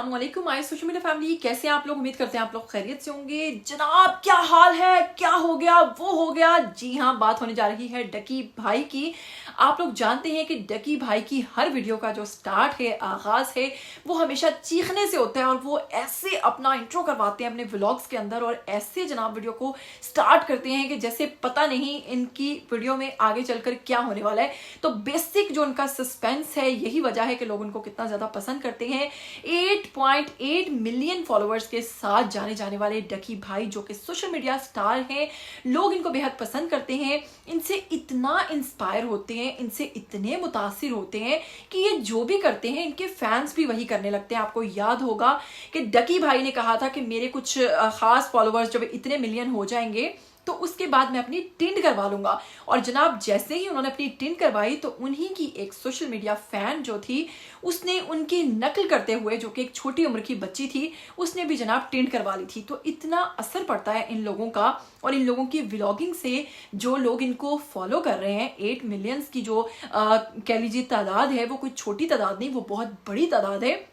अस्सलामुअलैकुम my social media family, कैसे हैं आप लोग। उम्मीद करते हैं आप लोग खैरियत से होंगे। जनाब क्या हाल है, क्या हो गया, वो हो गया। जी हाँ, बात होने जा रही है डकी भाई की। आप लोग जानते हैं कि डकी भाई की हर वीडियो का जो स्टार्ट है, आगाज है, वो हमेशा चीखने से होता है और वो ऐसे अपना इंट्रो करवाते हैं अपने व्लॉग्स के अंदर और ऐसे जनाब वीडियो को स्टार्ट करते हैं कि जैसे पता नहीं इनकी वीडियो में आगे चलकर क्या होने वाला है। तो बेसिक जो उनका सस्पेंस है, यही वजह है कि लोग उनको कितना ज्यादा पसंद करते हैं। 8.8 मिलियन फॉलोअर्स के साथ जाने जाने वाले डकी भाई, जो कि सोशल मीडिया स्टार हैं, लोग इनको बेहद पसंद करते हैं। इनसे इतना इंस्पायर होते हैं, इनसे इतने मुतासिर होते हैं कि ये जो भी करते हैं इनके फैंस भी वही करने लगते हैं। आपको याद होगा कि डकी भाई ने कहा था कि मेरे कुछ खास फॉलोअर्स जब इतने मिलियन हो जाएंगे तो उसके बाद मैं अपनी टिंड करवा लूंगा। और जनाब जैसे ही उन्होंने अपनी टिंड करवाई तो उन्हीं की एक सोशल मीडिया फैन जो थी, उसने उनकी नकल करते हुए, जो कि एक छोटी उम्र की बच्ची थी, उसने भी जनाब टिंड करवा ली थी। तो इतना असर पड़ता है इन लोगों का और इन लोगों की व्लॉगिंग से। जो लोग इनको फॉलो कर रहे हैं, 8 मिलियंस की जो कह लीजिए तादाद है, वो कोई छोटी तादाद नहीं, वो बहुत बड़ी तादाद है।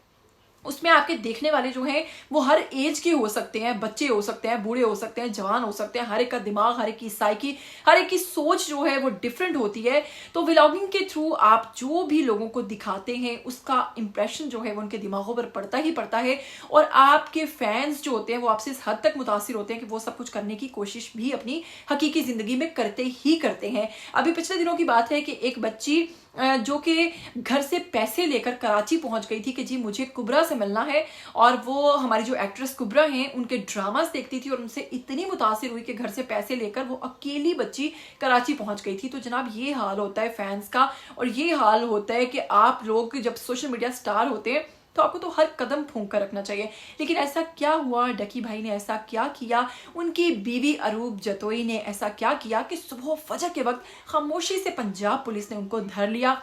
उसमें आपके देखने वाले जो हैं वो हर एज के हो सकते हैं, बच्चे हो सकते हैं, बूढ़े हो सकते हैं, जवान हो सकते हैं। हर एक का दिमाग, हर एक की साइकी, हर एक की सोच जो है वो डिफरेंट होती है। तो व्लॉगिंग के थ्रू आप जो भी लोगों को दिखाते हैं उसका इंप्रेशन जो है वो उनके दिमागों पर पड़ता ही पड़ता है। और आपके फैंस जो होते हैं वो आपसे इस हद तक मुतासिर होते हैं कि वो सब कुछ करने की कोशिश भी अपनी हकीकी जिंदगी में करते ही करते हैं। अभी पिछले दिनों की बात है कि एक बच्ची जो कि घर से पैसे लेकर कराची पहुंच गई थी कि जी मुझे कुबरा से मिलना है, और वो हमारी जो एक्ट्रेस कुबरा हैं उनके ड्रामास देखती थी और उनसे इतनी मुतासिर हुई कि घर से पैसे लेकर वो अकेली बच्ची कराची पहुंच गई थी। तो जनाब ये हाल होता है फैंस का, और ये हाल होता है कि आप लोग जब सोशल मीडिया स्टार होते हैं तो आपको तो हर कदम फूंक कर रखना चाहिए। लेकिन ऐसा क्या हुआ, डकी भाई ने ऐसा क्या किया, उनकी बीवी अरूब जतोई ने ऐसा क्या किया कि सुबह फजर के वक्त खामोशी से पंजाब पुलिस ने उनको धर लिया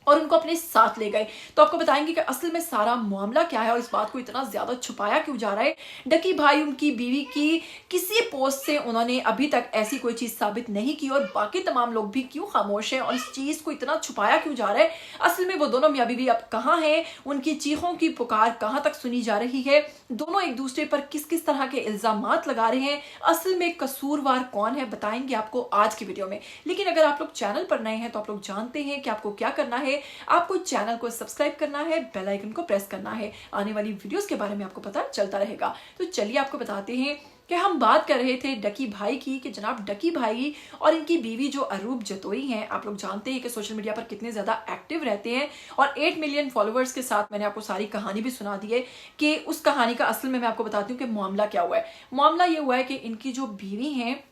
और उनको अपने साथ ले गए। तो आपको बताएंगे कि असल में सारा मामला क्या है और इस बात को इतना ज्यादा छुपाया क्यों जा रहा है। डकी भाई उनकी बीवी की किसी पोस्ट से उन्होंने अभी तक ऐसी कोई चीज साबित नहीं की और बाकी तमाम लोग भी क्यों खामोश हैं और इस चीज को इतना छुपाया क्यों जा रहा है। असल में वो दोनों मियां बीवी अब कहाँ हैं, उनकी चीखों की पुकार कहाँ तक सुनी जा रही है, दोनों एक दूसरे पर किस किस तरह के इल्जामात लगा रहे हैं, असल में कसूरवार कौन है, बताएंगे आपको आज की वीडियो में। लेकिन अगर आप लोग चैनल पर नए हैं तो आप लोग जानते हैं कि आपको क्या करना है। आपको चैनल को सब्सक्राइब करना है, बेल आइकन को प्रेस करना है, आने वाली वीडियोस के बारे में आपको पता चलता रहेगा। तो चलिए आपको बताते हैं कि हम बात कर रहे थे डकी भाई की, कि जनाब डकी भाई और इनकी बीवी जो अरूब जतोई हैं, आप लोग जानते हैं कि सोशल मीडिया पर कितने ज्यादा एक्टिव रहते हैं और 8 मिलियन फॉलोअर्स के साथ मैंने आपको सारी कहानी भी सुना दी है। कि उस कहानी का असल में मैं आपको बताती हूँ कि मामला क्या हुआ है। मामला ये हुआ है कि इनकी जो बीवी हैं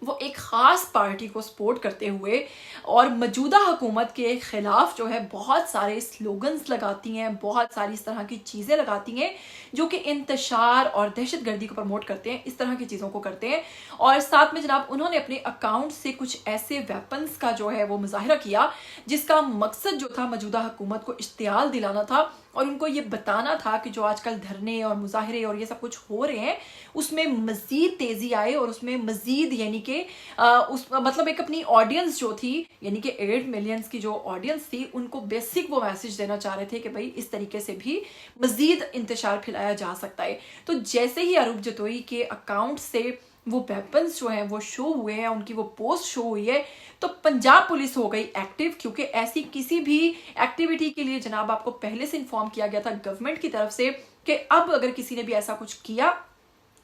वो एक खास पार्टी को सपोर्ट करते हुए और मौजूदा हुकूमत के खिलाफ जो है बहुत सारे स्लोगन्स लगाती हैं, बहुत सारी इस तरह की चीज़ें लगाती हैं जो कि इंतशार और दहशतगर्दी को प्रमोट करते हैं, इस तरह की चीज़ों को करते हैं। और साथ में जनाब उन्होंने अपने अकाउंट से कुछ ऐसे वेपन्स का जो है वो मुजाहिरा किया जिसका मकसद जो था मौजूदा हुकूमत को इश्तियाल दिलाना था और उनको ये बताना था कि जो आजकल धरने और मुजाहिरे और ये सब कुछ हो रहे हैं उसमें मजीद तेजी आए और उसमें मजीद यानी कि उस मतलब एक अपनी ऑडियंस जो थी, यानी कि 8 मिलियंस की जो ऑडियंस थी, उनको बेसिक वो मैसेज देना चाह रहे थे कि भाई इस तरीके से भी मजीद इंतशार फैलाया जा सकता है। तो जैसे ही अरूब जतोई के अकाउंट से वो वेपन्स जो हैं वो शो हुए हैं, उनकी वो पोस्ट शो हुई है, तो पंजाब पुलिस हो गई एक्टिव। क्योंकि ऐसी किसी भी एक्टिविटी के लिए जनाब आपको पहले से इन्फॉर्म किया गया था गवर्नमेंट की तरफ से कि अब अगर किसी ने भी ऐसा कुछ किया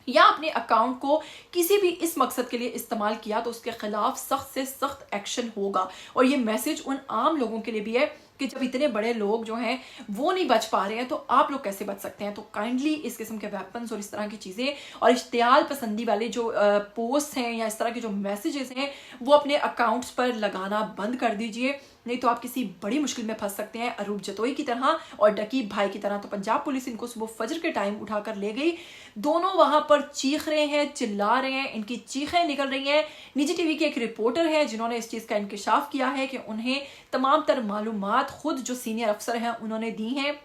या अपने अकाउंट को किसी भी इस मकसद के लिए इस्तेमाल किया तो उसके खिलाफ सख्त से सख्त एक्शन होगा। और ये मैसेज उन आम लोगों के लिए भी है कि जब इतने बड़े लोग जो हैं वो नहीं बच पा रहे हैं तो आप लोग कैसे बच सकते हैं। तो काइंडली इस किस्म के वेपन्स और इस तरह की चीज़ें और इश्तियाल पसंदी वाले जो पोस्ट हैं या इस तरह के जो मैसेजेस हैं वो अपने अकाउंट्स पर लगाना बंद कर दीजिए, नहीं तो आप किसी बड़ी मुश्किल में फंस सकते हैं अरूब जतोई की तरह और डकी भाई की तरह। तो पंजाब पुलिस इनको सुबह फजर के टाइम उठाकर ले गई। दोनों वहां पर चीख रहे हैं, चिल्ला रहे हैं, इनकी चीखें निकल रही हैं। निजी टीवी के एक रिपोर्टर है जिन्होंने इस चीज का इंकशाफ किया है कि उन्हें तमाम तर मालूमात खुद जो सीनियर अफसर हैं उन्होंने दी हैं।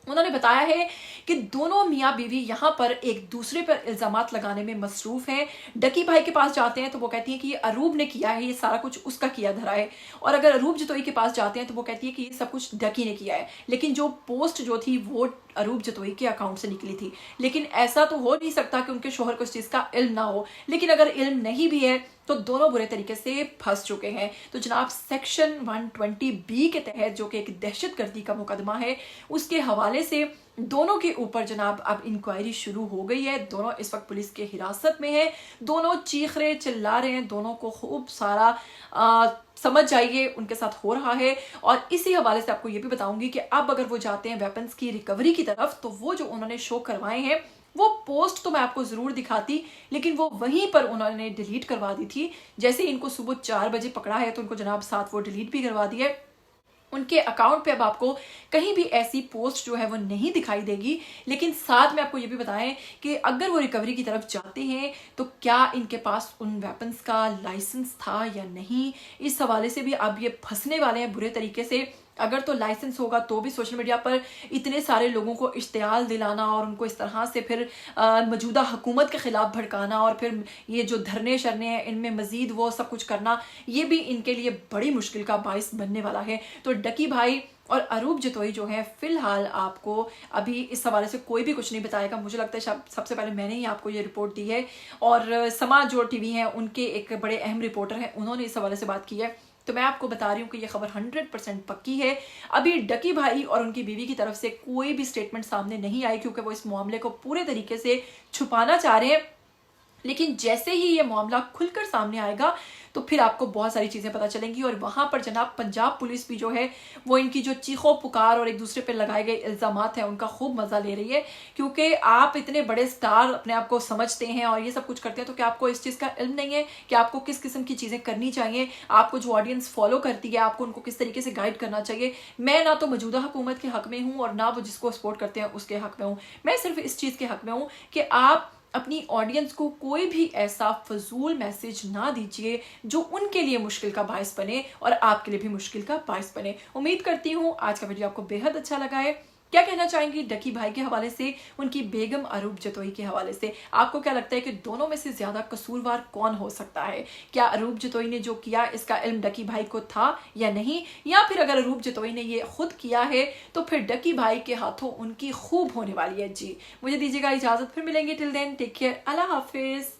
उन्होंने बताया है कि दोनों मियाँ बीवी यहाँ पर एक दूसरे पर इल्जामात लगाने में मसरूफ हैं। डकी भाई के पास जाते हैं तो वो कहती है कि ये अरूब ने किया है, ये सारा कुछ उसका किया धरा है। और अगर अरूब जतोई के पास जाते हैं तो वो कहती है कि ये सब कुछ डकी ने किया है। लेकिन जो पोस्ट जो थी वो अरूब जतोई के अकाउंट से निकली थी। लेकिन ऐसा तो हो नहीं सकता कि उनके शोहर को इस चीज का इल्म ना हो। लेकिन अगर इल्म नहीं भी है तो दोनों बुरे तरीके से फंस चुके हैं। तो जनाब सेक्शन 120B के तहत, जो कि एक दहशतगर्दी का मुकदमा है, उसके हवाले से दोनों के ऊपर जनाब अब इंक्वायरी शुरू हो गई है। दोनों इस वक्त पुलिस के हिरासत में हैं। दोनों चीख रहे चिल्ला रहे हैं। दोनों को खूब सारा समझ जाइए उनके साथ हो रहा है। और इसी हवाले से आपको ये भी बताऊंगी कि अब अगर वो जाते हैं वेपन्स की रिकवरी की तरफ तो वो जो उन्होंने शो करवाए हैं वो पोस्ट तो मैं आपको जरूर दिखाती, लेकिन वो वहीं पर उन्होंने डिलीट करवा दी थी। जैसे इनको सुबह 4 बजे पकड़ा है तो उनको जनाब साथ वो डिलीट भी करवा दी है। उनके अकाउंट पे अब आपको कहीं भी ऐसी पोस्ट जो है वो नहीं दिखाई देगी। लेकिन साथ में आपको ये भी बताएं कि अगर वो रिकवरी की तरफ जाते हैं तो क्या इनके पास उन वेपन्स का लाइसेंस था या नहीं, इस हवाले से भी अब ये फंसने वाले हैं बुरे तरीके से। अगर तो लाइसेंस होगा तो भी सोशल मीडिया पर इतने सारे लोगों को इश्तियाल दिलाना और उनको इस तरह से फिर मौजूदा हुकूमत के खिलाफ भड़काना और फिर ये जो धरने शरने हैं इनमें मजीद वो सब कुछ करना, ये भी इनके लिए बड़ी मुश्किल का बाइस बनने वाला है। तो डकी भाई और अरूब जतोई जो है फिलहाल आपको अभी इस हवाले से कोई भी कुछ नहीं बताएगा। मुझे लगता है सबसे पहले मैंने ही आपको ये रिपोर्ट दी है और समाज जो टीवी है उनके एक बड़े अहम रिपोर्टर हैं, उन्होंने इस हवाले से बात की है। तो मैं आपको बता रही हूँ कि ये खबर 100% पक्की है। अभी डकी भाई और उनकी बीवी की तरफ से कोई भी स्टेटमेंट सामने नहीं आई क्योंकि वो इस मामले को पूरे तरीके से छुपाना चाह रहे हैं। लेकिन जैसे ही ये मामला खुलकर सामने आएगा तो फिर आपको बहुत सारी चीजें पता चलेंगी। और वहां पर जनाब पंजाब पुलिस भी जो है वो इनकी जो चीखों पुकार और एक दूसरे पर लगाए गए इल्जामात हैं उनका खूब मजा ले रही है। क्योंकि आप इतने बड़े स्टार अपने आप को समझते हैं और ये सब कुछ करते हैं, तो क्या आपको इस चीज का इल्म नहीं है कि आपको किस किस्म की चीजें करनी चाहिए, आपको जो ऑडियंस फॉलो करती है आपको उनको किस तरीके से गाइड करना चाहिए। मैं ना तो मौजूदा हुकूमत के हक में हूँ और ना वो जिसको सपोर्ट करते हैं उसके हक में हूँ। मैं सिर्फ इस चीज के हक में हूँ कि आप अपनी ऑडियंस को कोई भी ऐसा फजूल मैसेज ना दीजिए जो उनके लिए मुश्किल का बायस बने और आपके लिए भी मुश्किल का बायस बने। उम्मीद करती हूँ आज का वीडियो आपको बेहद अच्छा लगा है। क्या कहना चाहेंगी डकी भाई के हवाले से, उनकी बेगम अरूब जतोई के हवाले से? आपको क्या लगता है कि दोनों में से ज्यादा कसूरवार कौन हो सकता है? क्या अरूब जतोई ने जो किया इसका इल्म डकी भाई को था या नहीं, या फिर अगर अरूब जतोई ने ये खुद किया है तो फिर डकी भाई के हाथों उनकी खूब होने वाली है। जी मुझे दीजिएगा इजाजत, फिर मिलेंगे। टिल देन टेक केयर, अल्लाह हाफिज।